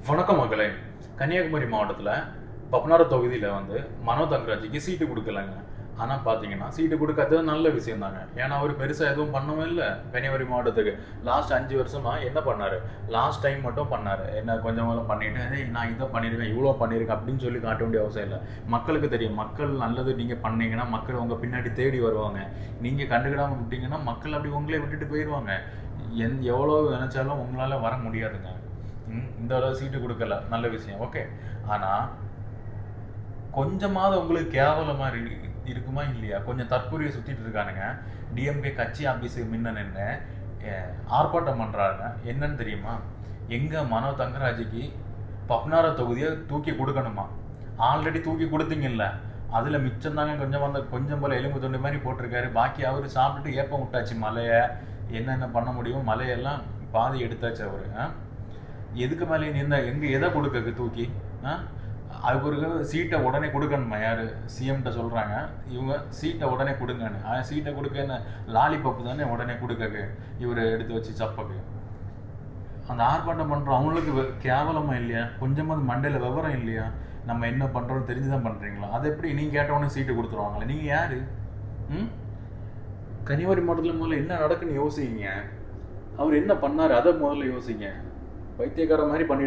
வணக்கம் மகளே. கன்னியாகுமரி மாவட்டத்தில் பப்பனாரம் தொகுதியில் மனோ தங்கராஜுக்கு சீட்டு கொடுக்கலங்க. ஆனால் பார்த்தீங்கன்னா சீட்டு கொடுக்காதது நல்ல விஷயம் தாங்க. ஏன்னா அவர் பெருசாக எதுவும் பண்ணவும் இல்லை கன்னியாகுமரி மாவட்டத்துக்கு. லாஸ்ட் 5 வருஷமாக என்ன பண்ணார்? லாஸ்ட் டைம் மட்டும் பண்ணார். என்ன கொஞ்சம் பண்ணிட்டு நான் இதை பண்ணியிருக்கேன், இவ்வளோ பண்ணியிருக்கேன் அப்படின்னு சொல்லி காட்ட வேண்டிய அவசியம் இல்லை. மக்களுக்கு தெரியும், மக்கள் நல்லது நீங்கள் பண்ணீங்கன்னா மக்கள் உங்கள் பின்னாடி தேடி வருவாங்க. நீங்கள் கண்டுக்கிடாமல் விட்டீங்கன்னா மக்கள் அப்படி உங்களே விட்டுட்டு போயிடுவாங்க. எவ்வளோ நினச்சாலும் உங்களால் வர முடியாதுங்க. இந்த அளவு சீட்டு கொடுக்கல, நல்ல விஷயம், ஓகே. ஆனால் கொஞ்சமாவது உங்களுக்கு கேவலமாக இருக்குமா இல்லையா? கொஞ்சம் தற்கொலையை சுற்றிட்டு இருக்கானுங்க. டிஎம்கே கட்சி ஆஃபீஸுக்கு முன்ன நின்று ஆர்ப்பாட்டம் பண்ணுறாங்க. என்னன்னு தெரியுமா? எங்கள் மனோ தங்கராஜுக்கு பப்னாரம் தொகுதியை தூக்கி கொடுக்கணுமா? ஆல்ரெடி தூக்கி கொடுத்தீங்கல்ல, அதில் மிச்சம் தாங்க கொஞ்சம் போல் எலும்பு தொண்டு மாதிரி போட்டிருக்காரு. பாக்கி அவர் சாப்பிட்டுட்டு ஏப்பம் விட்டாச்சு. மலையை என்னென்ன பண்ண முடியுமோ மலையெல்லாம் பாதி எடுத்தாச்சு அவர். எதுக்கு மேலே நின்று எதை கொடுக்க தூக்கி? அவருக்கு சீட்டை உடனே கொடுக்கணுமா? யார் சிஎம்கிட்ட சொல்கிறாங்க இவங்க சீட்டை உடனே கொடுங்கன்னு. சீட்டை கொடுக்க என்ன லாலிபப்பு தானே உடனே கொடுக்க இவர் எடுத்து வச்சு சப்பக்கு. அந்த ஆர்ப்பாட்டம் பண்ணுறோம் அவங்களுக்கு கேவலமாக இல்லையா? கொஞ்சமாவது மண்டையில் விவரம் இல்லையா? நம்ம என்ன பண்ணுறோன்னு தெரிஞ்சு தான் பண்ணுறீங்களா? அதை எப்படி நீங்கள் கேட்டவொடனே சீட்டு கொடுத்துருவாங்களே? நீங்கள் யார்? கன்னியாகுமரி மாவட்டத்தில் முதல்ல என்ன நடக்குன்னு யோசிங்க. அவர் என்ன பண்ணார் அதை முதல்ல யோசிங்க. பைத்தியக்கார மாதிரி பண்ணி